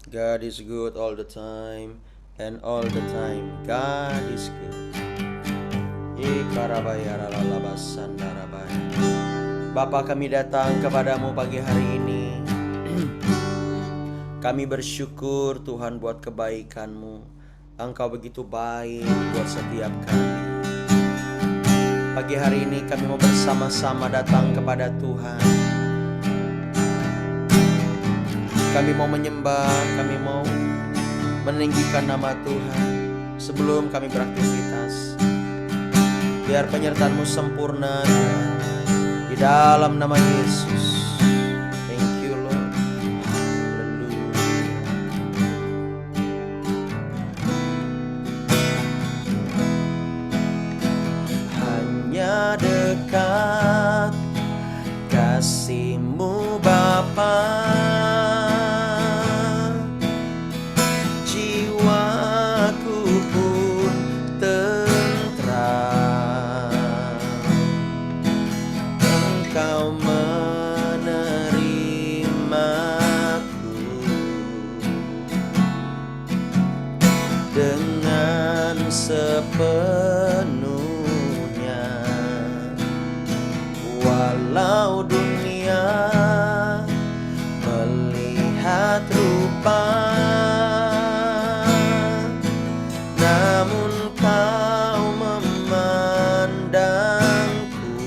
God is good all the time, and all the time God is good. Bapa, kami datang kepadamu pagi hari ini. Kami bersyukur Tuhan buat kebaikan-Mu. Engkau begitu baik buat setiap kami. Pagi hari ini kami mau bersama-sama datang kepada Tuhan. Kami mau menyembah, kami mau meninggikan nama Tuhan sebelum kami beraktivitas. Biar penyertaan-Mu sempurna di dalam nama Yesus. Thank you Lord. Hallelujah. Hanya dekat kasih-Mu Bapa, jiwaku pun tentram. Engkau menerimaku dengan sepenuhnya. Walau dunia melihat rupa, namun Kau memandangku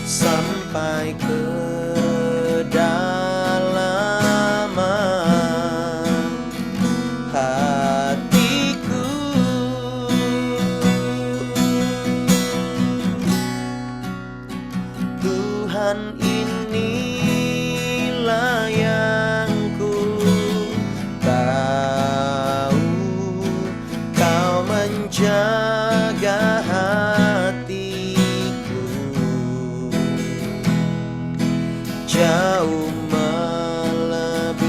sampai ke kedalaman hatiku. Tuhan, inilah yang ku tahu, Kau menjaga hatiku jauh melebihi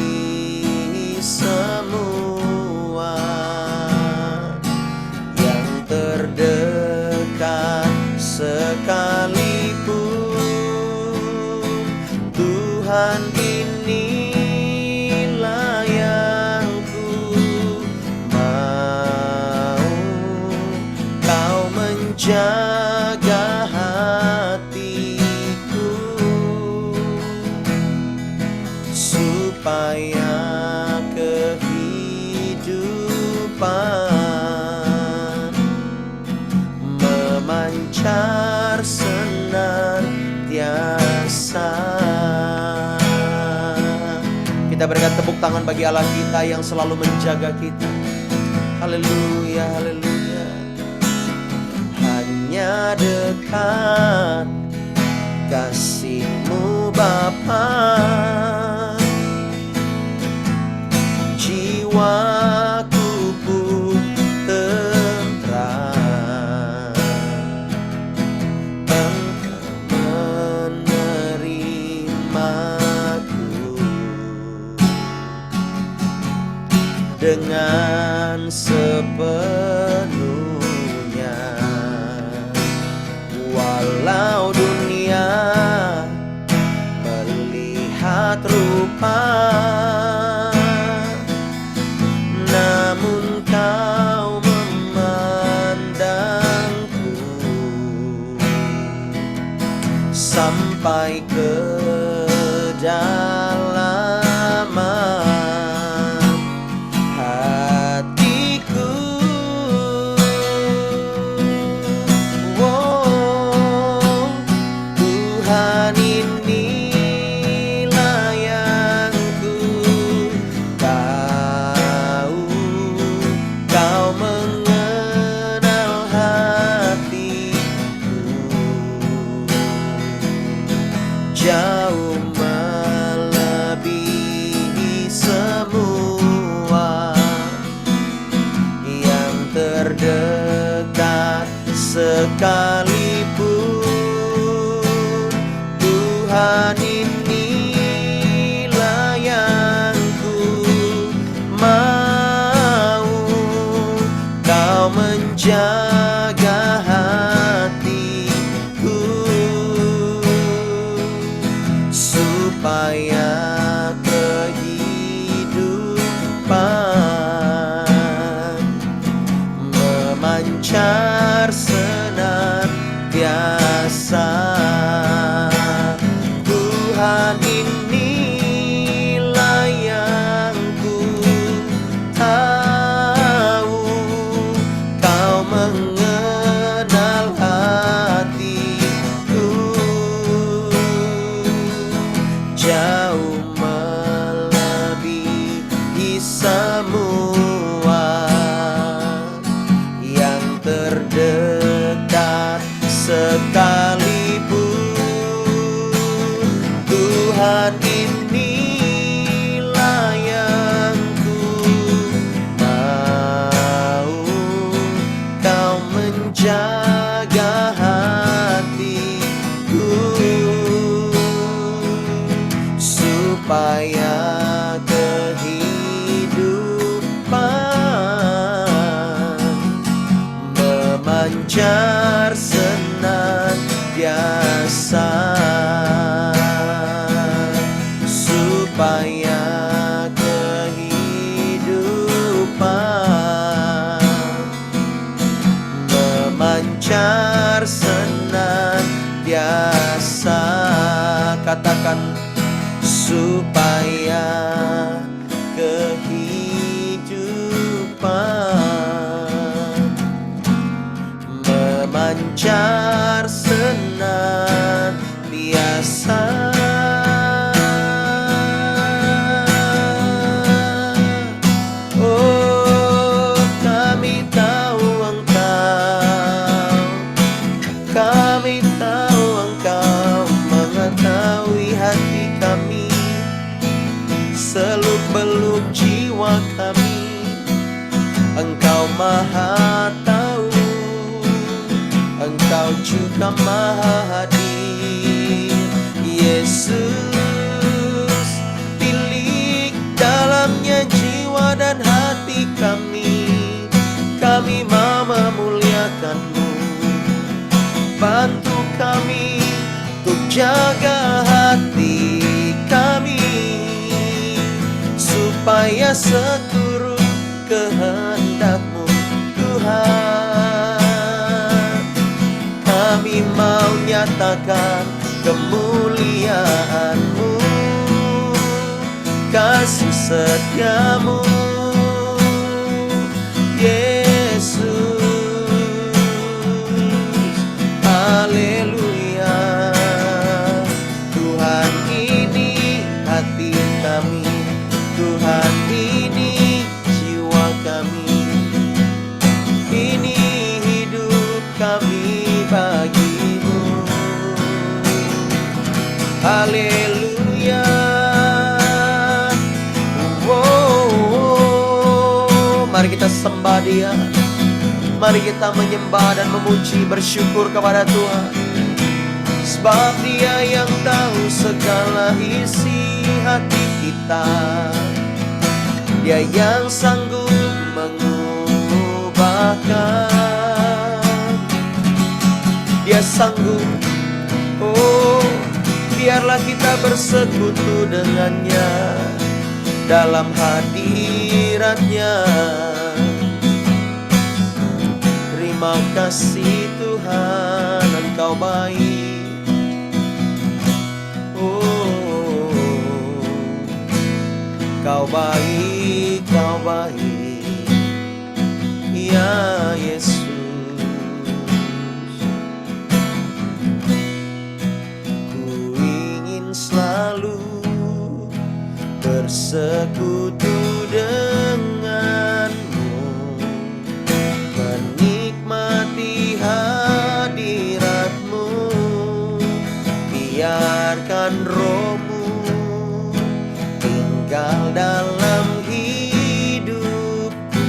semua yang terdekat sekalipun. Tuhan, inilah yang ku mau, Kau menjaga hatiku supaya kehidupan memancar senantiasa. Kita berikan tepuk tangan bagi Allah kita yang selalu menjaga kita. Haleluya, haleluya. Hanya dekat kasih-Mu Bapa, jiwaku pun tentram. Engkau menerimaku dengan sepenuhnya. Walau dunia melihat rupa, namun Kau memandangku sampai ke kedalaman hatiku. Oh, Tuhan, inilah yang ku tahu, Kau mengenal hatiku jauh melebihi semua yang terdekat sekalipun. Tuhan, inilah yang ku mau, Kau menjaga hatiku supaya Tuhan, inilah yang ku mau, Kau menjaga hatiku, supaya kehidupan memancar senantiasa, supaya kehidupan memancar senantiasa. Katakan, supaya kehidupan memancar senantiasa. Oh, kami tahu Engkau mengetahui hati kami, seluk-beluk jiwa kami. Engkau Maha tahu, Engkau juga Maha hadir. Yesus, bilik dalamnya jiwa dan hati kami. Kami mau memuliakan-Mu. Bantu kami untuk jaga hati kami, supaya seturut kehendak-Mu, Tuhan. Kami mau nyatakan kemuliaan-Mu, kasih setia-Mu, Yesus. Haleluya. Tuhan, ini hati kami, Tuhan, ini jiwa kami, ini hidup kami bagi-Mu. Haleluya. Mari kita sembah Dia, mari kita menyembah dan memuji, bersyukur kepada Tuhan. Sebab Dia yang tahu segala isi hati kita, Dia yang sanggup mengubahkan. Dia sanggup, oh, biarlah kita bersekutu dengannya dalam hadirat-Nya. Terima kasih Tuhan, Engkau baik. Oh, Kau baik, Kau baik, ya Yesus. Ku ingin selalu bersekutu dengan-Mu, menikmati hadirat-Mu. Biarkan Roh-Mu tinggal dalam hidupku,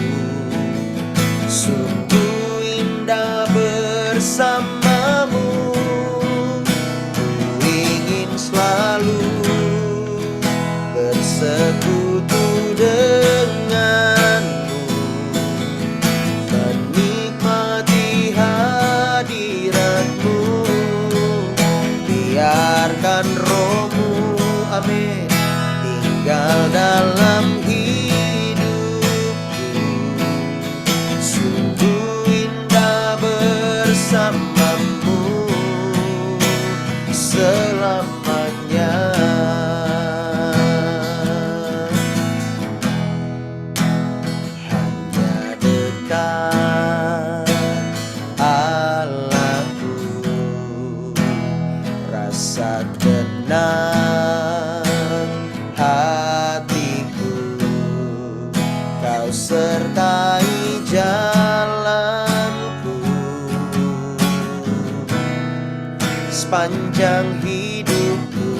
sungguh indah bersama-Mu. Ku ingin selalu bersekutu dengan-Mu, menikmati hadirat-Mu. Biarkan Roh-Mu, amin, tinggal dalam hidupku, sungguh indah bersama-Mu selamanya. Rasa tenang hatiku, Kau sertai jalanku sepanjang hidupku.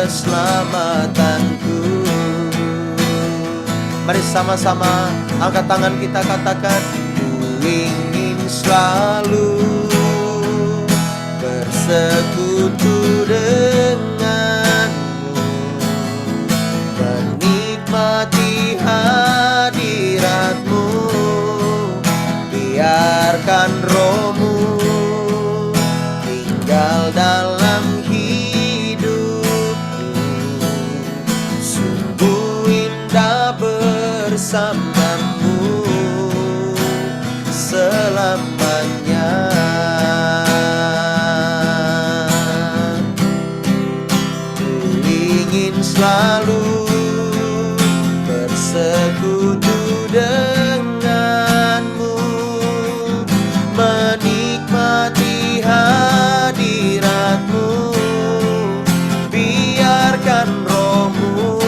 keselamatanku. Mari sama-sama angkat tangan kita, katakan, ku ingin selalu bersekutu denganmu, menikmati hadiratmu, biarkan rohmu tinggal dalam hidupku. Sungguh indah bersamamu selamanya. Ku ingin selalu bersekutu denganmu, menikmati hadiratmu, biarkan rohmu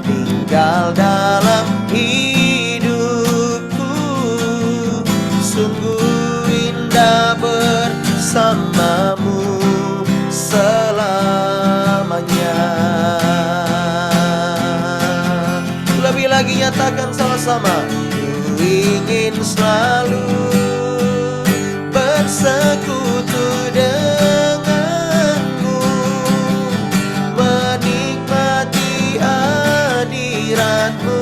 tinggal dalam hidupku. Sungguh indah bersamamu selamanya. Lebih lagi nyatakan sama-sama, ku ingin selalu bersekutu denganmu, menikmati hadiratmu,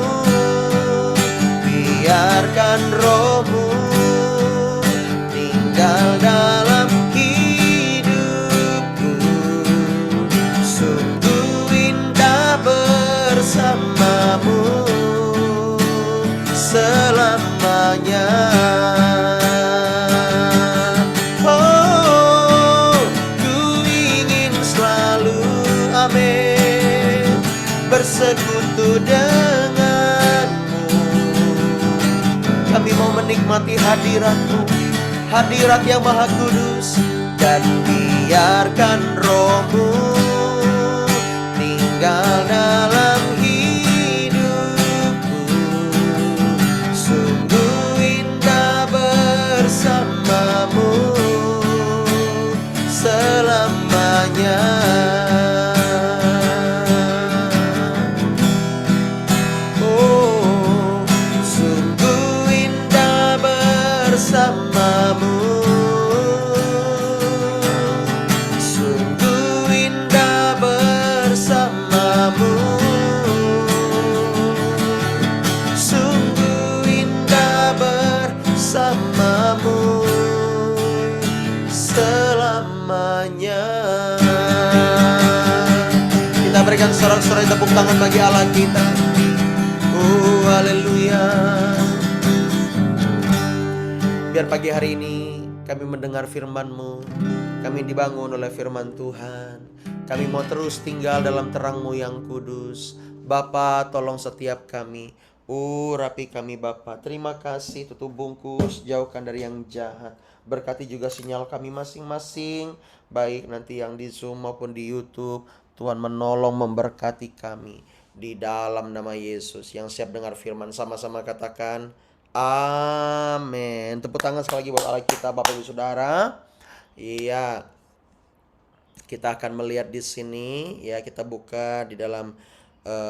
biarkan rohmu tinggal dalam hidupku. Sungguh indah bersamamu selamanya. Oh, ku ingin selalu, amin, bersekutu denganmu. Kami mau menikmati hadiratmu, hadirat yang maha kudus, dan biarkan rohmu tinggal dalam hidupku. Sungguh indah bersamamu selamanya. Oh, sungguh indah bersamamu, sungguh indah bersamamu, sungguh indah bersamamu selamanya. Kita berikan sorak-sorai tepuk tangan bagi Allah kita. Oh, haleluya. Biar pagi hari ini kami mendengar firman-Mu, kami dibangun oleh firman Tuhan. Kami mau terus tinggal dalam terang-Mu yang kudus. Bapa, tolong setiap kami. Rapi kami Bapa. Terima kasih, tutup bungkus, jauhkan dari yang jahat. Berkati juga sinyal kami masing-masing, baik nanti yang di Zoom maupun di YouTube. Tuhan menolong, memberkati kami di dalam nama Yesus. Yang siap dengar firman sama-sama katakan amin. Tepuk tangan sekali lagi buat Allah kita, Bapak Ibu Saudara. Iya. Kita akan melihat di sini ya, kita buka di dalam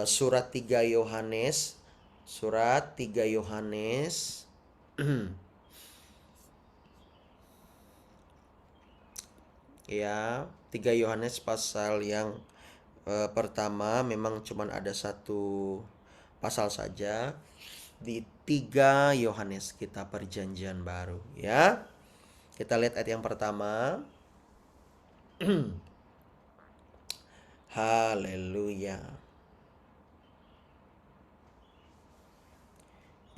surat 3 Yohanes. Surat 3 Yohanes. Ya, 3 Yohanes pasal yang pertama, memang cuma ada satu pasal saja di 3 Yohanes kita perjanjian baru ya. Kita lihat ayat yang pertama. Haleluya.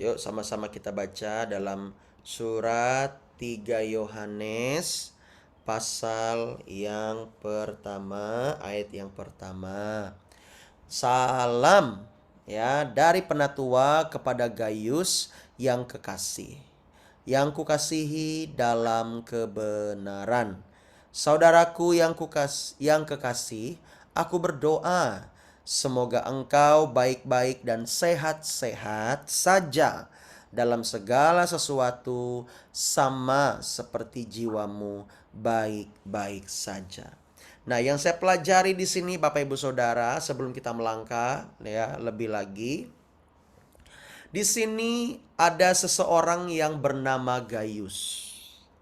Yuk sama-sama kita baca dalam surat 3 Yohanes pasal yang pertama, ayat yang pertama. Salam ya dari penatua kepada Gaius yang kekasih, yang kukasihi dalam kebenaran. Saudaraku yang kekasih, aku berdoa semoga engkau baik-baik dan sehat-sehat saja dalam segala sesuatu, sama seperti jiwamu baik-baik saja. Nah, yang saya pelajari di sini Bapak Ibu Saudara, sebelum kita melangkah ya lebih lagi, di sini ada seseorang yang bernama Gaius.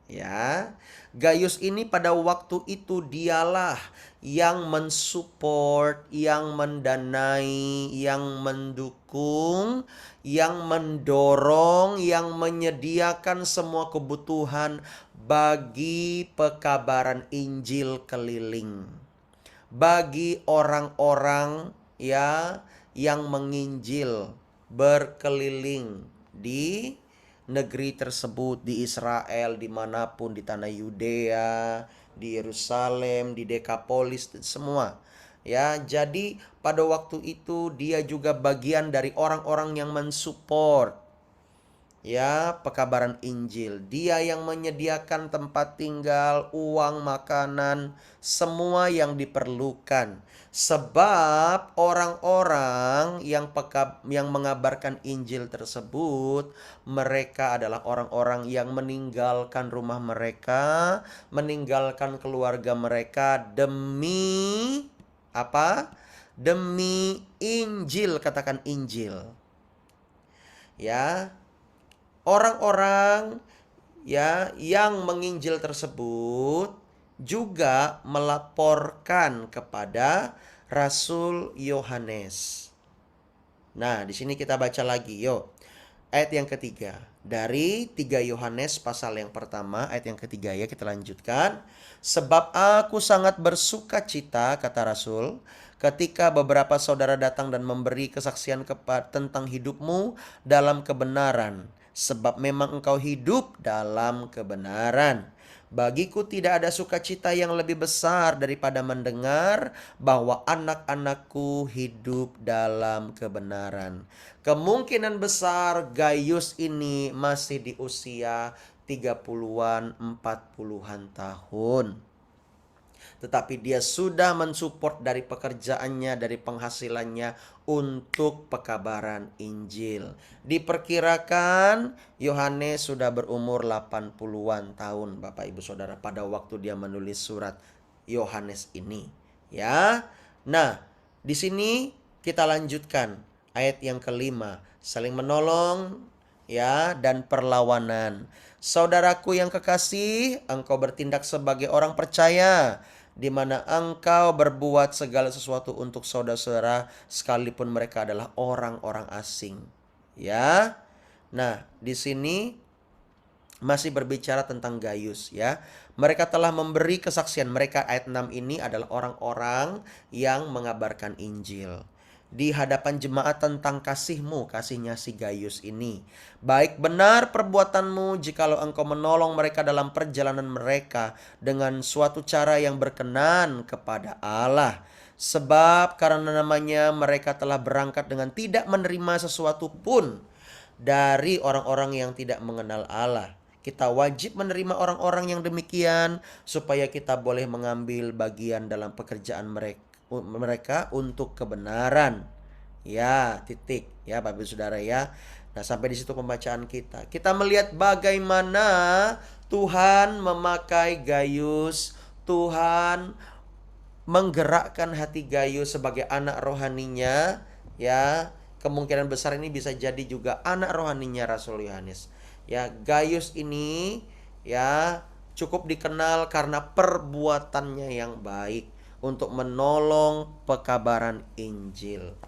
Ya, Gaius ini pada waktu itu dialah yang mensupport, yang mendanai, yang mendukung, yang mendorong, yang menyediakan semua kebutuhan bagi pekabaran Injil keliling. Bagi orang-orang ya yang menginjil berkeliling di negeri tersebut, di Israel, dimanapun, di tanah Yudea, di Yerusalem, di Dekapolis, semua. Ya, jadi pada waktu itu dia juga bagian dari orang-orang yang mensupport ya pekabaran Injil. Dia yang menyediakan tempat tinggal, uang, makanan, semua yang diperlukan. Sebab orang-orang yang mengabarkan Injil tersebut, mereka adalah orang-orang yang meninggalkan rumah mereka, meninggalkan keluarga mereka demi apa? Demi Injil, katakan Injil. Ya, orang-orang ya yang menginjil tersebut juga melaporkan kepada Rasul Yohanes. Nah, di sini kita baca lagi, yuk. Ayat yang ketiga. Dari 3 Yohanes pasal yang pertama, ayat yang ketiga ya, kita lanjutkan. Sebab aku sangat bersuka cita, kata Rasul, ketika beberapa saudara datang dan memberi kesaksian tentang hidupmu dalam kebenaran. Sebab memang engkau hidup dalam kebenaran. Bagiku tidak ada sukacita yang lebih besar daripada mendengar bahwa anak-anakku hidup dalam kebenaran. Kemungkinan besar Gaius ini masih di usia 30-an, 40-an tahun. Tetapi dia sudah mensupport dari pekerjaannya, dari penghasilannya untuk pekabaran Injil. Diperkirakan Yohanes sudah berumur 80-an tahun Bapak Ibu Saudara pada waktu dia menulis surat Yohanes ini. Ya. Nah, di sini kita lanjutkan ayat yang kelima, saling menolong ya dan perlawanan. Saudaraku yang kekasih, engkau bertindak sebagai orang percaya, di mana engkau berbuat segala sesuatu untuk saudara-saudara sekalipun mereka adalah orang-orang asing. Ya. Nah, di sini masih berbicara tentang Gaius ya. Mereka telah memberi kesaksian. Mereka ayat 6 ini adalah orang-orang yang mengabarkan Injil di hadapan jemaat tentang kasihnya si Gaius ini. Baik benar perbuatanmu jikalau engkau menolong mereka dalam perjalanan mereka dengan suatu cara yang berkenan kepada Allah. Sebab karena namanya mereka telah berangkat dengan tidak menerima sesuatu pun dari orang-orang yang tidak mengenal Allah. Kita wajib menerima orang-orang yang demikian supaya kita boleh mengambil bagian dalam pekerjaan mereka untuk kebenaran. Ya, titik ya Bapak Ibu Saudara ya. Nah, sampai di situ pembacaan kita. Kita melihat bagaimana Tuhan memakai Gaius, Tuhan menggerakkan hati Gaius sebagai anak rohaninya ya. Kemungkinan besar ini bisa jadi juga anak rohaninya Rasul Yohanes. Ya, Gaius ini ya cukup dikenal karena perbuatannya yang baik untuk menolong pekabaran Injil.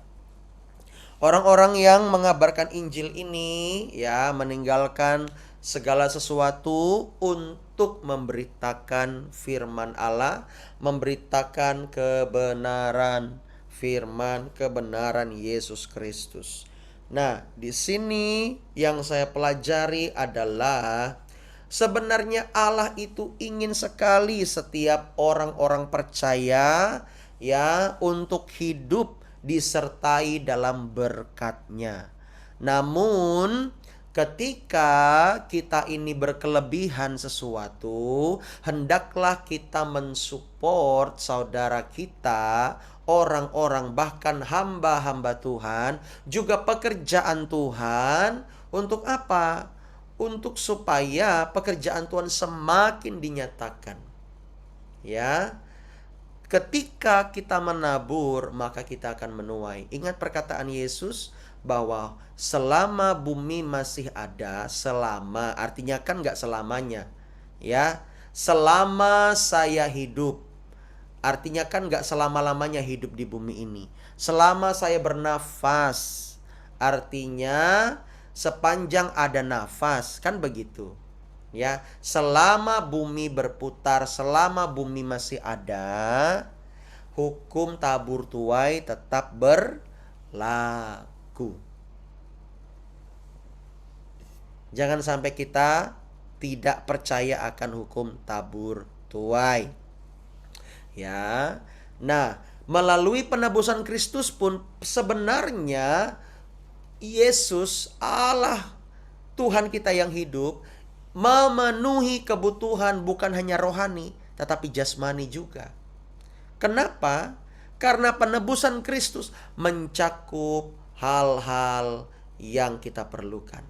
Orang-orang yang mengabarkan Injil ini ya meninggalkan segala sesuatu untuk memberitakan firman Allah, memberitakan kebenaran firman, kebenaran Yesus Kristus. Nah, di sini yang saya pelajari adalah sebenarnya Allah itu ingin sekali setiap orang-orang percaya ya untuk hidup disertai dalam berkat-Nya. Namun ketika kita ini berkelebihan sesuatu, hendaklah kita mensupport saudara kita, orang-orang bahkan hamba-hamba Tuhan, juga pekerjaan Tuhan. Untuk apa? Untuk supaya pekerjaan Tuhan semakin dinyatakan. Ya. Ketika kita menabur, maka kita akan menuai. Ingat perkataan Yesus bahwa selama bumi masih ada, selama artinya kan nggak selamanya, ya. Selama saya hidup, artinya kan nggak selama-lamanya hidup di bumi ini. Selama saya bernafas, artinya sepanjang ada nafas, kan begitu. Ya, selama bumi berputar, selama bumi masih ada, hukum tabur tuai tetap berlaku. Jangan sampai kita tidak percaya akan hukum tabur tuai. Ya. Nah, melalui penebusan Kristus pun sebenarnya Yesus, Allah Tuhan kita yang hidup, memenuhi kebutuhan bukan hanya rohani, tetapi jasmani juga. Kenapa? Karena penebusan Kristus mencakup hal-hal yang kita perlukan.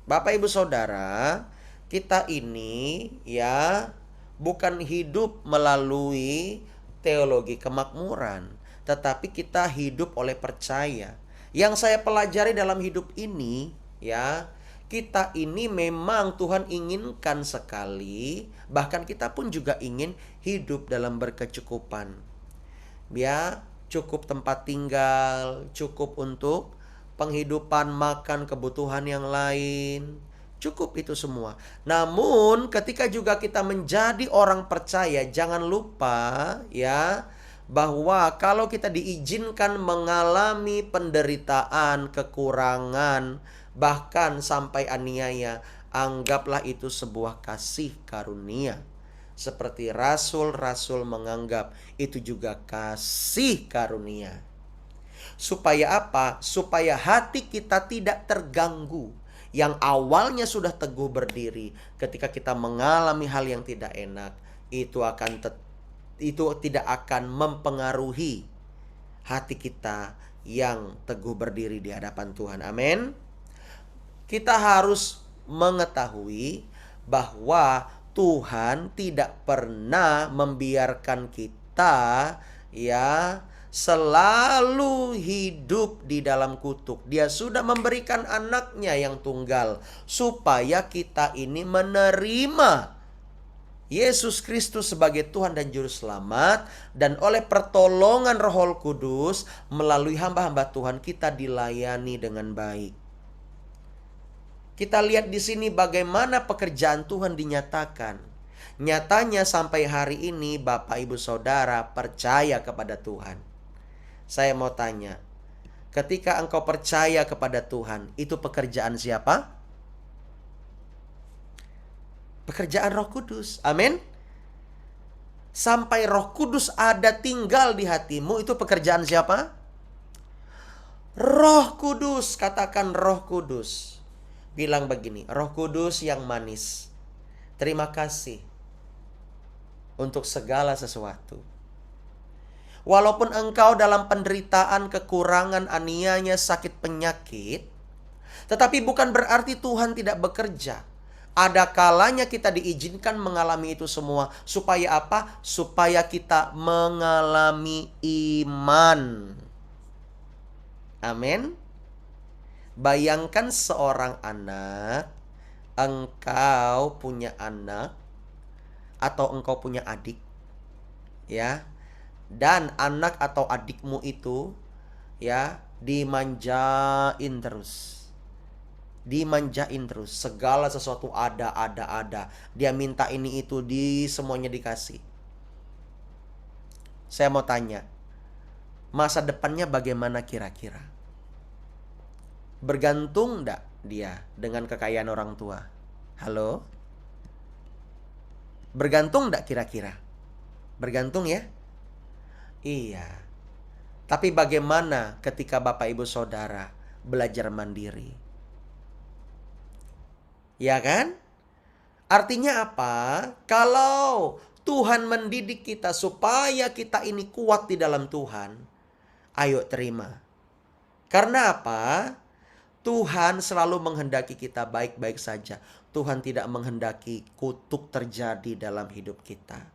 Bapak Ibu Saudara, kita ini ya bukan hidup melalui teologi kemakmuran, tetapi kita hidup oleh percaya. Yang saya pelajari dalam hidup ini ya, kita ini memang Tuhan inginkan sekali, bahkan kita pun juga ingin hidup dalam berkecukupan. Ya, cukup tempat tinggal, cukup untuk penghidupan, makan, kebutuhan yang lain. Cukup itu semua. Namun ketika juga kita menjadi orang percaya, jangan lupa ya, bahwa kalau kita diizinkan mengalami penderitaan, kekurangan, bahkan sampai aniaya, anggaplah itu sebuah kasih karunia. Seperti rasul-rasul menganggap itu juga kasih karunia. Supaya apa? Supaya hati kita tidak terganggu. Yang awalnya sudah teguh berdiri, ketika kita mengalami hal yang tidak enak, itu tidak akan mempengaruhi hati kita yang teguh berdiri di hadapan Tuhan. Amin. Kita harus mengetahui bahwa Tuhan tidak pernah membiarkan kita ya selalu hidup di dalam kutuk. Dia sudah memberikan anaknya yang tunggal supaya kita ini menerima Yesus Kristus sebagai Tuhan dan Juru Selamat, dan oleh pertolongan Roh Kudus melalui hamba-hamba Tuhan kita dilayani dengan baik. Kita lihat di sini bagaimana pekerjaan Tuhan dinyatakan. Nyatanya sampai hari ini Bapak Ibu Saudara percaya kepada Tuhan. Saya mau tanya, ketika engkau percaya kepada Tuhan, itu pekerjaan siapa? Pekerjaan Roh Kudus. Amin. Sampai Roh Kudus ada tinggal di hatimu, itu pekerjaan siapa? Roh Kudus. Katakan Roh Kudus. Bilang begini, Roh Kudus yang manis, terima kasih untuk segala sesuatu. Walaupun engkau dalam penderitaan, kekurangan, aniaya, sakit, penyakit, tetapi bukan berarti Tuhan tidak bekerja. Ada kalanya kita diizinkan mengalami itu semua. Supaya apa? Supaya kita mengalami iman. Amin. Bayangkan seorang anak, engkau punya anak atau engkau punya adik, ya, dan anak atau adikmu itu, ya, dimanjain terus, segala sesuatu ada. Dia minta ini itu, semuanya dikasih. Saya mau tanya, masa depannya bagaimana kira-kira? Bergantung enggak dia dengan kekayaan orang tua? Halo? Bergantung enggak kira-kira? Bergantung ya? Iya. Tapi bagaimana ketika Bapak Ibu Saudara belajar mandiri? Ya kan? Artinya apa? Kalau Tuhan mendidik kita supaya kita ini kuat di dalam Tuhan, ayo terima. Karena apa? Tuhan selalu menghendaki kita baik-baik saja. Tuhan tidak menghendaki kutuk terjadi dalam hidup kita.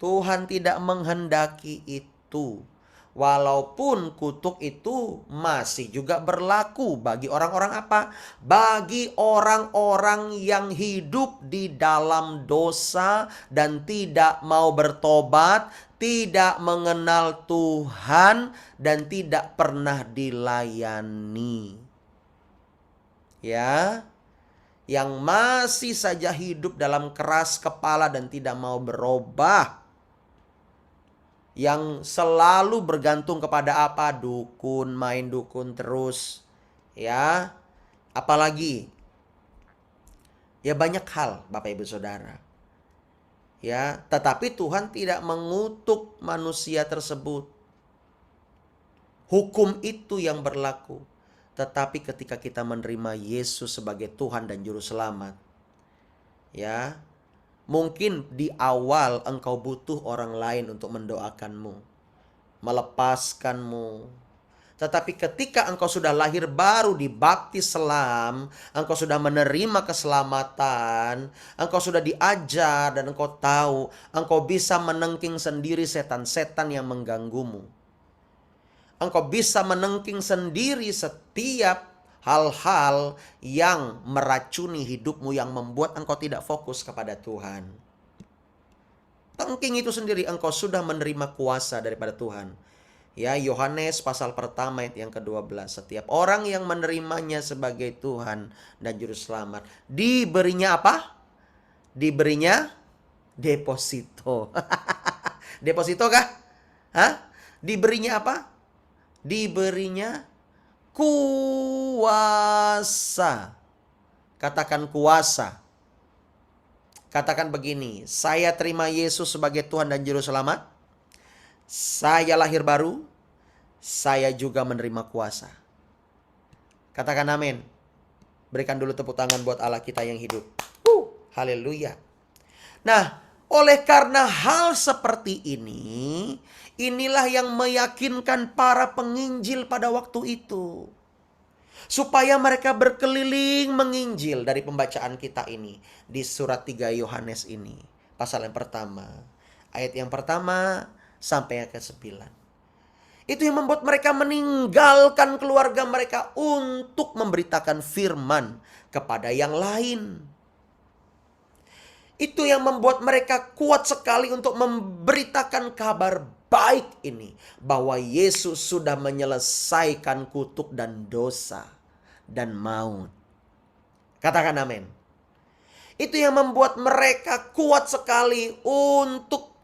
Tuhan tidak menghendaki itu. Walaupun kutuk itu masih juga berlaku bagi orang-orang apa? Bagi orang-orang yang hidup di dalam dosa dan tidak mau bertobat, tidak mengenal Tuhan, dan tidak pernah dilayani. Ya, yang masih saja hidup dalam keras kepala dan tidak mau berubah. Yang selalu bergantung kepada apa? Dukun, main dukun terus. Ya, apalagi? Ya banyak hal Bapak Ibu Saudara. Ya, tetapi Tuhan tidak mengutuk manusia tersebut. Hukum itu yang berlaku. Tetapi ketika kita menerima Yesus sebagai Tuhan dan Juru Selamat, ya, mungkin di awal engkau butuh orang lain untuk mendoakanmu, melepaskanmu. Tetapi ketika engkau sudah lahir baru, dibaptis selam, engkau sudah menerima keselamatan, engkau sudah diajar dan engkau tahu, engkau bisa menengking sendiri setan-setan yang mengganggumu. Engkau bisa menengking sendiri setiap hal-hal yang meracuni hidupmu, yang membuat engkau tidak fokus kepada Tuhan. Tengking itu sendiri engkau sudah menerima kuasa daripada Tuhan. Ya, Yohanes pasal pertama ayat yang ke-12. Setiap orang yang menerimanya sebagai Tuhan dan Juru Selamat, diberinya apa? Diberinya deposito. Deposito kah? Hah? Diberinya apa? Diberinya kuasa. Katakan kuasa. Katakan begini, saya terima Yesus sebagai Tuhan dan Juru Selamat. Saya lahir baru, saya juga menerima kuasa. Katakan amin. Berikan dulu tepuk tangan buat Allah kita yang hidup. Haleluya. Nah, oleh karena hal seperti ini, inilah yang meyakinkan para penginjil pada waktu itu. Supaya mereka berkeliling menginjil dari pembacaan kita ini. Di surat 3 Yohanes ini. Pasal yang pertama. Ayat yang pertama sampai yang ke-9. Itu yang membuat mereka meninggalkan keluarga mereka untuk memberitakan firman kepada yang lain. Itu yang membuat mereka kuat sekali untuk memberitakan kabar baik ini. Bahwa Yesus sudah menyelesaikan kutuk dan dosa dan maut. Katakan amin. Itu yang membuat mereka kuat sekali untuk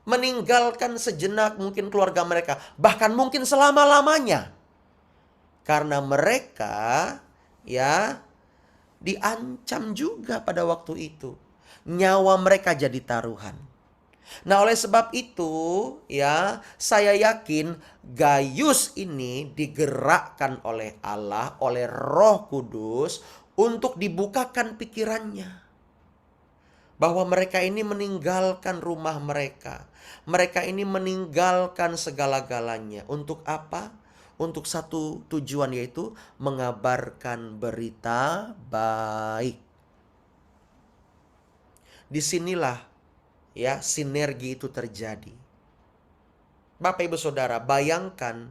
meninggalkan sejenak mungkin keluarga mereka. Bahkan mungkin selama-lamanya. Karena mereka ya diancam juga pada waktu itu. Nyawa mereka jadi taruhan. Nah, oleh sebab itu ya, saya yakin Gaius ini digerakkan oleh Allah, oleh Roh Kudus untuk dibukakan pikirannya. Bahwa mereka ini meninggalkan rumah mereka. Mereka ini meninggalkan segala-galanya. Untuk apa? Untuk satu tujuan, yaitu mengabarkan berita baik. Disinilah ya sinergi itu terjadi. Bapak Ibu Saudara, bayangkan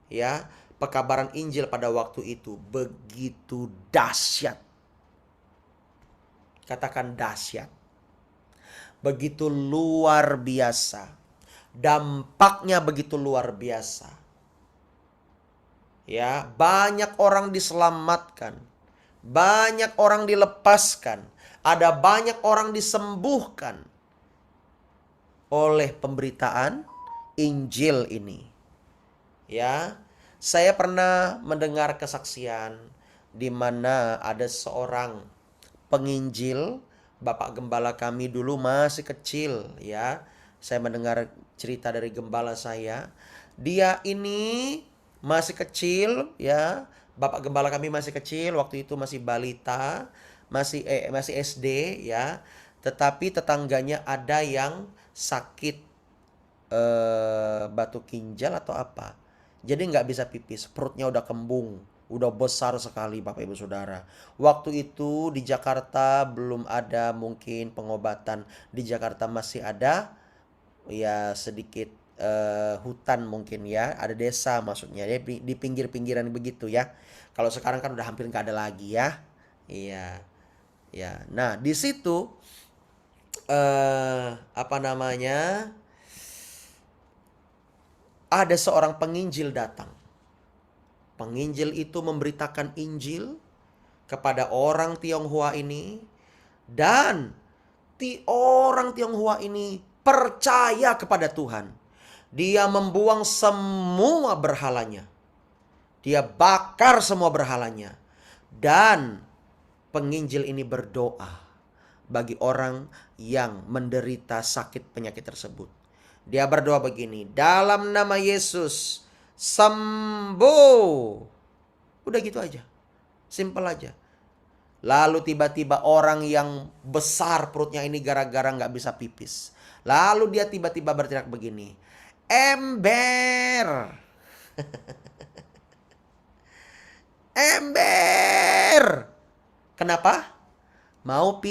ya, pekabaran Injil pada waktu itu begitu dahsyat. Katakan dahsyat. Begitu luar biasa. Dampaknya begitu luar biasa. Ya, banyak orang diselamatkan. Banyak orang dilepaskan. Ada banyak orang disembuhkan oleh pemberitaan Injil ini. Ya, saya pernah mendengar kesaksian di mana ada seorang penginjil. Bapak gembala kami dulu masih kecil ya. Saya mendengar cerita dari gembala saya. Dia ini masih kecil ya. Bapak gembala kami masih kecil, waktu itu masih balita, masih SD ya. Tetapi tetangganya ada yang sakit batu ginjal atau apa. Jadi nggak bisa pipis, perutnya udah kembung. Udah besar sekali Bapak Ibu Saudara. Waktu itu di Jakarta belum ada mungkin pengobatan. Di Jakarta masih ada ya sedikit hutan mungkin ya, ada desa maksudnya ya, di pinggir-pinggiran begitu ya. Kalau sekarang kan udah hampir nggak ada lagi ya. Iya, ya. Nah di situ apa namanya, ada seorang penginjil datang. Penginjil itu memberitakan Injil kepada orang Tionghoa ini, dan orang Tionghoa ini percaya kepada Tuhan. Dia membuang semua berhalanya. Dia bakar semua berhalanya. Dan penginjil ini berdoa bagi orang yang menderita sakit penyakit tersebut. Dia berdoa begini, dalam nama Yesus, sembuh. Udah gitu aja. Simple aja. Lalu tiba-tiba orang yang besar perutnya ini gara-gara nggak bisa pipis. Lalu dia tiba-tiba berteriak begini, ember, ember. Kenapa? Mau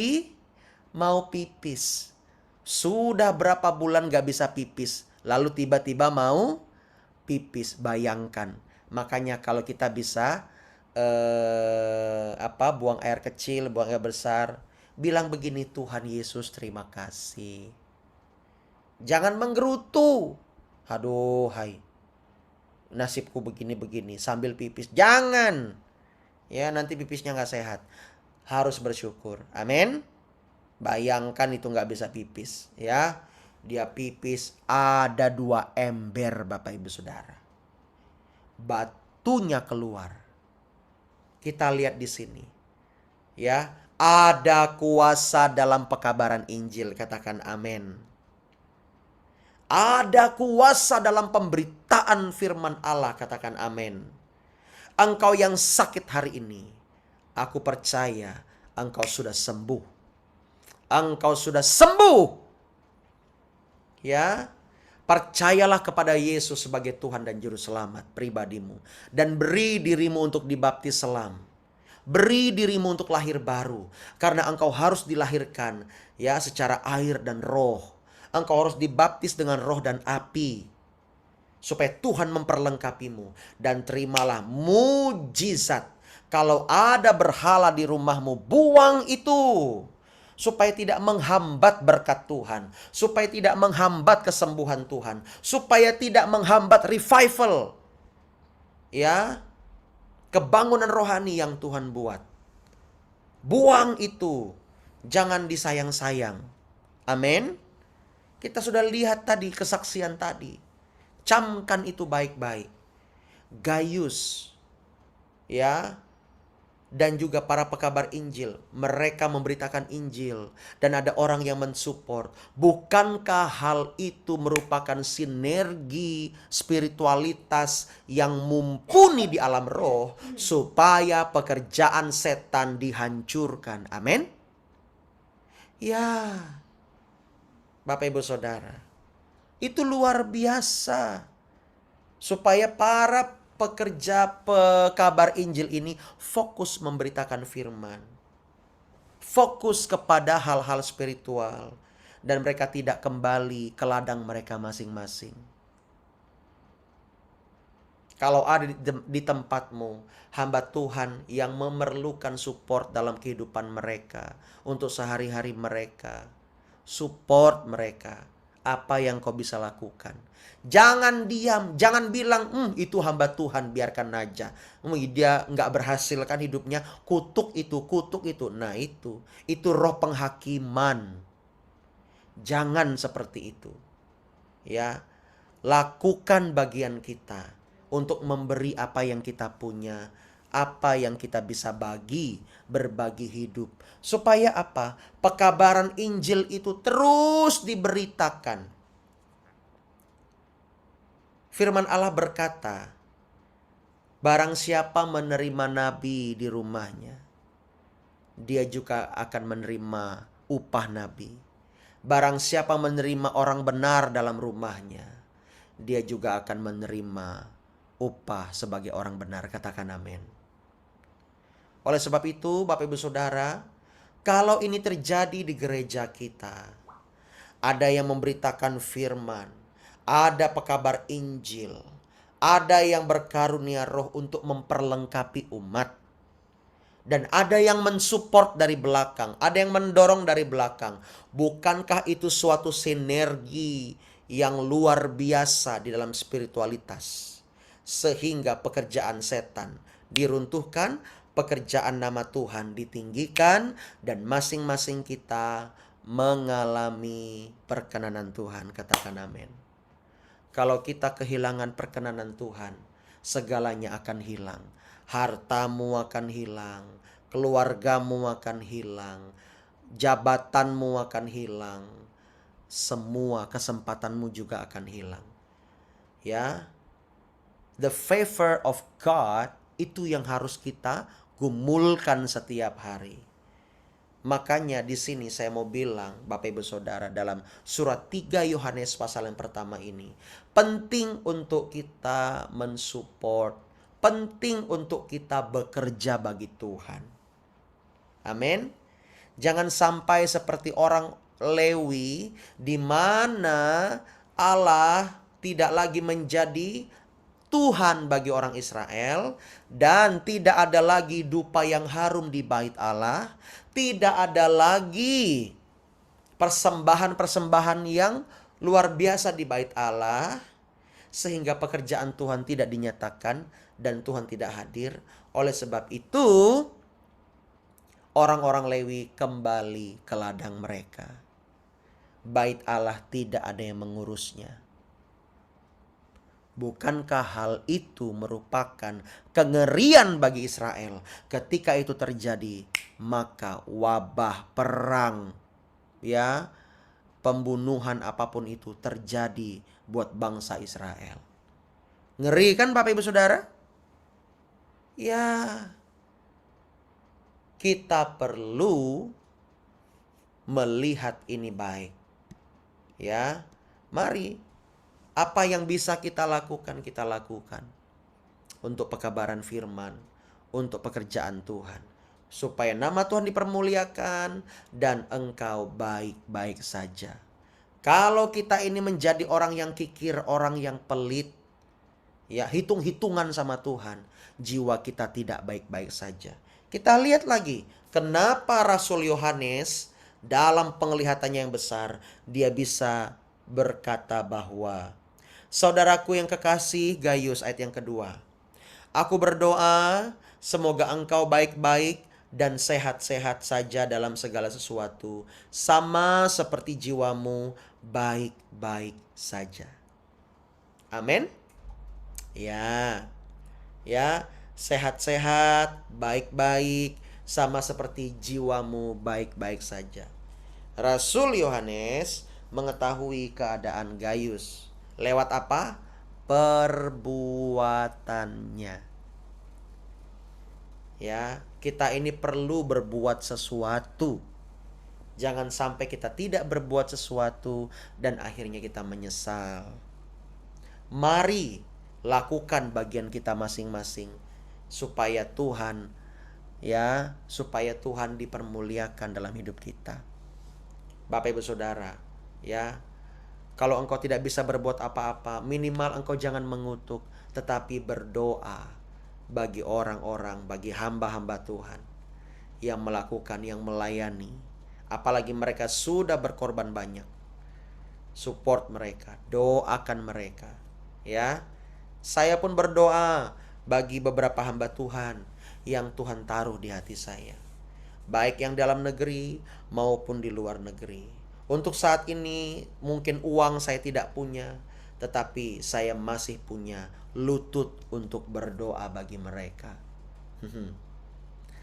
pipis. Sudah berapa bulan gak bisa pipis, lalu tiba-tiba mau pipis. Bayangkan. Makanya kalau kita bisa buang air kecil, buang air besar, bilang begini, Tuhan Yesus terima kasih. Jangan menggerutu. Aduh, hai, nasibku begini-begini sambil pipis. Jangan. Ya, nanti pipisnya gak sehat. Harus bersyukur. Amin. Bayangkan itu gak bisa pipis. Ya, dia pipis ada 2 ember, Bapak Ibu Saudara. Batunya keluar. Kita lihat di sini. Ya, ada kuasa dalam pekabaran Injil. Katakan amin. Ada kuasa dalam pemberitaan firman Allah. Katakan amin. Engkau yang sakit hari ini, aku percaya engkau sudah sembuh. Engkau sudah sembuh. Ya, percayalah kepada Yesus sebagai Tuhan dan Juru Selamat pribadimu. Dan beri dirimu untuk dibaptis selam. Beri dirimu untuk lahir baru. Karena engkau harus dilahirkan ya secara air dan roh. Engkau harus dibaptis dengan roh dan api. Supaya Tuhan memperlengkapimu. Dan terimalah mujizat. Kalau ada berhala di rumahmu, buang itu. Supaya tidak menghambat berkat Tuhan. Supaya tidak menghambat kesembuhan Tuhan. Supaya tidak menghambat revival. Ya, kebangunan rohani yang Tuhan buat. Buang itu. Jangan disayang-sayang. Amin. Kita sudah lihat tadi kesaksian tadi. Camkan itu baik-baik. Gaius, ya, dan juga para pekabar Injil, mereka memberitakan Injil dan ada orang yang mensupport. Bukankah hal itu merupakan sinergi spiritualitas yang mumpuni di alam roh supaya pekerjaan setan dihancurkan? Amin. Ya, Bapak Ibu Saudara, itu luar biasa. Supaya para pekerja pekabar Injil ini fokus memberitakan firman. Fokus kepada hal-hal spiritual. Dan mereka tidak kembali ke ladang mereka masing-masing. Kalau ada di tempatmu hamba Tuhan yang memerlukan support dalam kehidupan mereka, untuk sehari-hari mereka, support mereka. Apa yang kau bisa lakukan. Jangan diam, jangan bilang itu hamba Tuhan biarkan aja. Dia nggak berhasil kan hidupnya, kutuk itu, kutuk itu. Nah itu roh penghakiman. Jangan seperti itu. Ya, lakukan bagian kita untuk memberi apa yang kita punya, apa yang kita bisa berbagi hidup. Supaya apa? Pekabaran Injil itu terus diberitakan. Firman Allah berkata, barang siapa menerima nabi di rumahnya, dia juga akan menerima upah nabi. Barang siapa menerima orang benar dalam rumahnya, dia juga akan menerima upah sebagai orang benar. Katakan amin. Oleh sebab itu, Bapak Ibu Saudara, kalau ini terjadi di gereja kita, ada yang memberitakan firman, ada pekabar Injil, ada yang berkarunia roh untuk memperlengkapi umat, dan ada yang mensupport dari belakang, ada yang mendorong dari belakang. Bukankah itu suatu sinergi yang luar biasa di dalam spiritualitas? Sehingga pekerjaan setan diruntuhkan, pekerjaan nama Tuhan ditinggikan, dan masing-masing kita mengalami perkenanan Tuhan. Katakan amin. Kalau kita kehilangan perkenanan Tuhan, segalanya akan hilang. Hartamu akan hilang, keluargamu akan hilang, jabatanmu akan hilang, semua kesempatanmu juga akan hilang. Ya, the favor of God itu yang harus kita gumulkan setiap hari. Makanya di sini saya mau bilang, Bapak Ibu Saudara, dalam surat 3 Yohanes pasal yang pertama ini, penting untuk kita mensupport, penting untuk kita bekerja bagi Tuhan. Amin. Jangan sampai seperti orang Lewi, di mana Allah tidak lagi menjadi Tuhan bagi orang Israel, dan tidak ada lagi dupa yang harum di bait Allah, tidak ada lagi persembahan-persembahan yang luar biasa di bait Allah, sehingga pekerjaan Tuhan tidak dinyatakan dan Tuhan tidak hadir. Oleh sebab itu, orang-orang Lewi kembali ke ladang mereka. Bait Allah tidak ada yang mengurusnya. Bukankah hal itu merupakan kengerian bagi Israel? Ketika itu terjadi, maka wabah, perang, ya, pembunuhan apapun itu terjadi buat bangsa Israel. Ngeri kan Bapak Ibu Saudara? Ya, kita perlu melihat ini baik. Ya, mari, apa yang bisa kita lakukan, kita lakukan. Untuk pekabaran firman, untuk pekerjaan Tuhan. Supaya nama Tuhan dipermuliakan dan engkau baik-baik saja. Kalau kita ini menjadi orang yang kikir, orang yang pelit, ya, hitung-hitungan sama Tuhan, jiwa kita tidak baik-baik saja. Kita lihat lagi, kenapa Rasul Yohanes dalam penglihatannya yang besar, dia bisa berkata bahwa, saudaraku yang kekasih, Gaius, ayat yang kedua, aku berdoa semoga engkau baik-baik dan sehat-sehat saja dalam segala sesuatu, sama seperti jiwamu baik-baik saja. Amin. Ya, sehat-sehat, baik-baik, sama seperti jiwamu baik-baik saja. Rasul Yohanes mengetahui keadaan Gaius. Lewat apa? Perbuatannya. Ya, kita ini perlu berbuat sesuatu. Jangan sampai kita tidak berbuat sesuatu dan akhirnya kita menyesal. Mari lakukan bagian kita masing-masing supaya Tuhan, ya, supaya Tuhan dipermuliakan dalam hidup kita. Bapak Ibu Saudara, ya, kalau engkau tidak bisa berbuat apa-apa, minimal engkau jangan mengutuk, tetapi berdoa bagi orang-orang, bagi hamba-hamba Tuhan yang melakukan, yang melayani. Apalagi mereka sudah berkorban banyak. Support mereka, doakan mereka. Ya, saya pun berdoa bagi beberapa hamba Tuhan yang Tuhan taruh di hati saya, baik yang dalam negeri maupun di luar negeri. Untuk saat ini mungkin uang saya tidak punya, tetapi saya masih punya lutut untuk berdoa bagi mereka.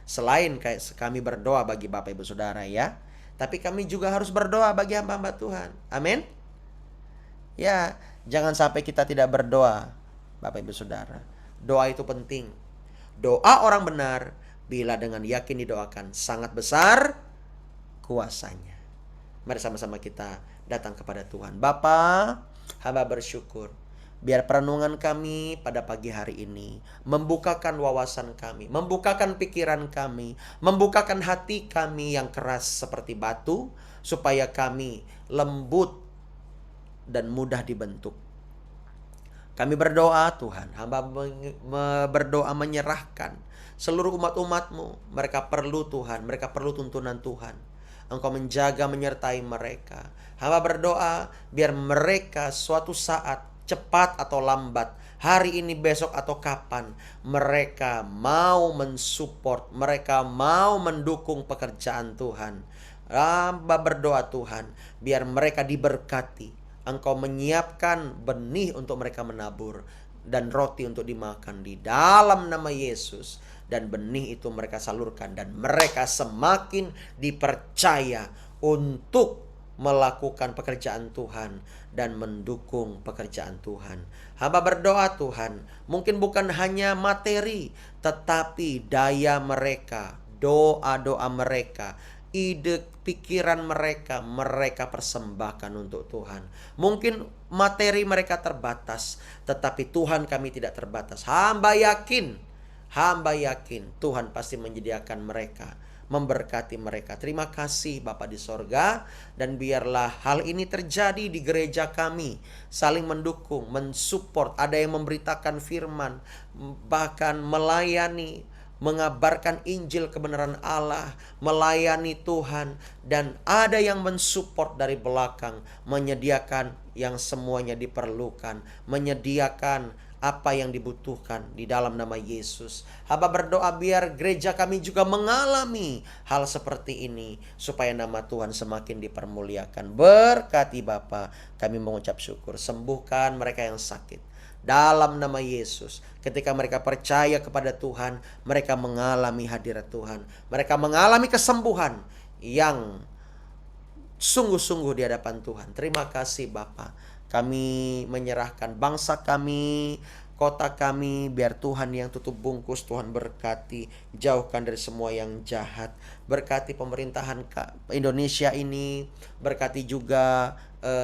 Selain kami berdoa bagi Bapak Ibu Saudara, ya, tapi kami juga harus berdoa bagi hamba-hamba Tuhan. Amin. Ya, jangan sampai kita tidak berdoa, Bapak Ibu Saudara. Doa itu penting. Doa orang benar bila dengan yakin didoakan, sangat besar kuasanya. Mari sama-sama kita datang kepada Tuhan. Bapa, hamba bersyukur Biar perenungan kami pada pagi hari ini membukakan wawasan kami, membukakan pikiran kami, membukakan hati kami yang keras seperti batu, supaya kami lembut dan mudah dibentuk. Kami berdoa Tuhan, hamba berdoa menyerahkan seluruh umat-umat-Mu. Mereka perlu Tuhan, mereka perlu tuntunan Tuhan. Engkau menjaga menyertai mereka. Hamba berdoa biar mereka suatu saat, cepat atau lambat, hari ini, besok atau kapan, mereka mau mensupport, mereka mau mendukung pekerjaan Tuhan. Hamba berdoa Tuhan, biar mereka diberkati. Engkau menyiapkan benih untuk mereka menabur dan roti untuk dimakan di dalam nama Yesus. Dan benih itu mereka salurkan dan mereka semakin dipercaya untuk melakukan pekerjaan Tuhan dan mendukung pekerjaan Tuhan. Hamba berdoa Tuhan, mungkin bukan hanya materi, tetapi daya mereka, doa-doa mereka, ide pikiran mereka, mereka persembahkan untuk Tuhan. Mungkin materi mereka terbatas, tetapi Tuhan kami tidak terbatas. Hamba yakin Tuhan pasti menyediakan mereka, memberkati mereka. Terima kasih Bapa di sorga. Dan biarlah hal ini terjadi di gereja kami, saling mendukung, mensupport. Ada yang memberitakan firman, bahkan melayani, mengabarkan Injil kebenaran Allah, melayani Tuhan. Dan ada yang mensupport dari belakang, menyediakan yang semuanya diperlukan, menyediakan apa yang dibutuhkan di dalam nama Yesus. Hamba berdoa biar gereja kami juga mengalami hal seperti ini, supaya nama Tuhan semakin dipermuliakan. Berkati Bapa, kami mengucap syukur. Sembuhkan mereka yang sakit dalam nama Yesus. Ketika mereka percaya kepada Tuhan, mereka mengalami hadirat Tuhan. Mereka mengalami kesembuhan yang sungguh-sungguh di hadapan Tuhan. Terima kasih Bapa. Kami menyerahkan bangsa kami, kota kami, biar Tuhan yang tutup bungkus. Tuhan berkati, jauhkan dari semua yang jahat. Berkati pemerintahan Indonesia ini, berkati juga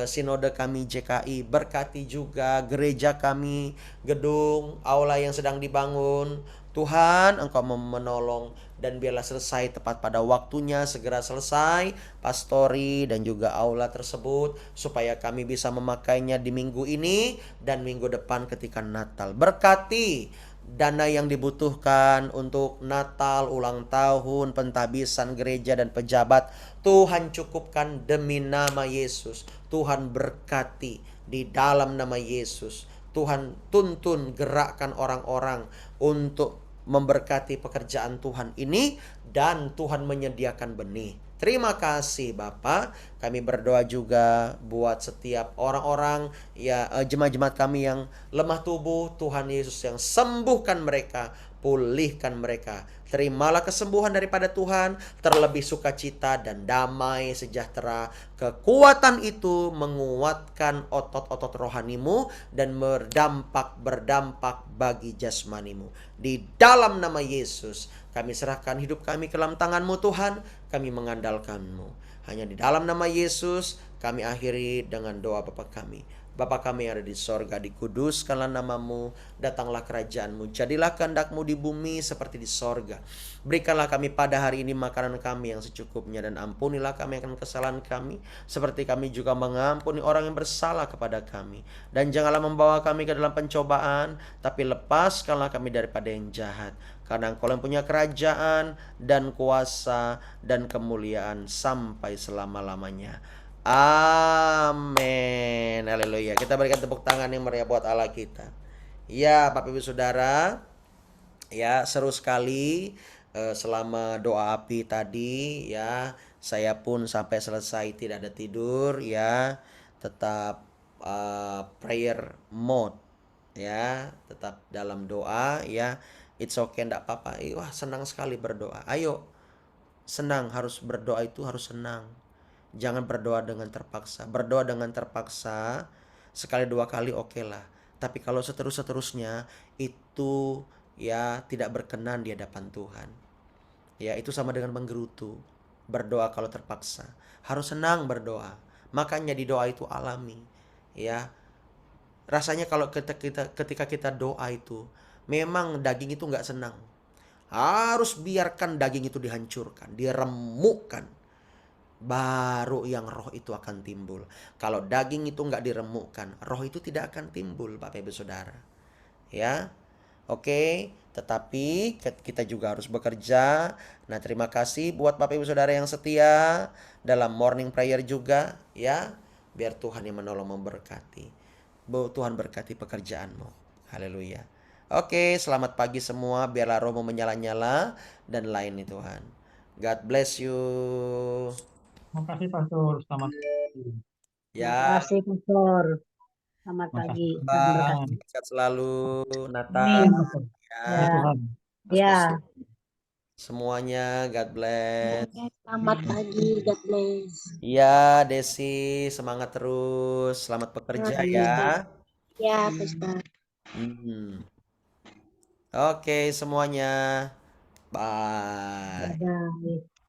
sinode kami JKI, berkati juga gereja kami, gedung, aula yang sedang dibangun. Tuhan, Engkau menolong dan biarlah selesai tepat pada waktunya, segera selesai pastori dan juga aula tersebut, supaya kami bisa memakainya di minggu ini dan minggu depan ketika Natal. Berkati dana yang dibutuhkan untuk Natal, ulang tahun, pentabisan gereja dan pejabat. Tuhan cukupkan demi nama Yesus. Tuhan berkati di dalam nama Yesus. Tuhan tuntun, gerakkan orang-orang untuk memberkati pekerjaan Tuhan ini, dan Tuhan menyediakan benih. Terima kasih Bapa. Kami berdoa juga buat setiap orang-orang ya, jemaat-jemaat kami yang lemah tubuh. Tuhan Yesus yang sembuhkan mereka, pulihkan mereka. Terimalah kesembuhan daripada Tuhan, terlebih sukacita dan damai sejahtera. Kekuatan itu menguatkan otot-otot rohanimu dan berdampak bagi jasmanimu. Di dalam nama Yesus, kami serahkan hidup kami ke dalam tangan-Mu Tuhan. Kami mengandalkan-Mu. Hanya di dalam nama Yesus kami akhiri dengan doa Bapa kami. Bapa kami yang ada di sorga, dikuduskanlah nama-Mu, datanglah kerajaan-Mu, jadilah kehendak-Mu di bumi seperti di sorga. Berikanlah kami pada hari ini makanan kami yang secukupnya, dan ampunilah kami akan kesalahan kami, seperti kami juga mengampuni orang yang bersalah kepada kami. Dan janganlah membawa kami ke dalam pencobaan, tapi lepaskanlah kami daripada yang jahat. Karena Engkau yang punya kerajaan dan kuasa dan kemuliaan sampai selama-lamanya. Amin. Haleluya. Kita berikan tepuk tangan yang meriah buat Allah kita. Ya, Bapak Ibu Saudara, ya seru sekali selama doa api tadi ya. Saya pun sampai selesai tidak ada tidur ya. Tetap prayer mode ya, tetap dalam doa ya. It's okay, enggak apa-apa. Wah, senang sekali berdoa. Ayo, senang, harus berdoa itu harus senang. Jangan berdoa dengan terpaksa. Berdoa dengan terpaksa sekali dua kali oke lah. Tapi kalau seterusnya itu ya tidak berkenan di hadapan Tuhan. Ya, itu sama dengan menggerutu. Berdoa kalau terpaksa. Harus senang berdoa. Makanya di doa itu alami. Ya. Rasanya kalau ketika kita doa itu, memang daging itu nggak senang. Harus biarkan daging itu dihancurkan, diremukkan. Baru yang roh itu akan timbul. Kalau daging itu nggak diremukkan, roh itu tidak akan timbul, Bapak Ibu Saudara. Ya, oke. Tetapi kita juga harus bekerja. Nah, terima kasih buat Bapak Ibu Saudara yang setia dalam morning prayer juga, ya. Biar Tuhan yang menolong memberkati. Tuhan berkati pekerjaanmu. Haleluya. Oke, selamat pagi semua. Biarlah rohmu menyala-nyala dan lain nih Tuhan. God bless you. Terima kasih Pastor, selamat pagi. Terima Ya, kasih, Pastor. Selamat Terima kasih pagi. Tuhan Bang. berkati. Sehat selalu. Amin. Nathan. Tuhan, Pastor. Puji Ya, Ya, Tuhan. ya. semuanya. God bless. Selamat pagi, God bless. Iya, Desi, semangat terus. Selamat bekerja ya. Ya, Pastor. Hmm. Oke, semuanya. Bye. Bye-bye.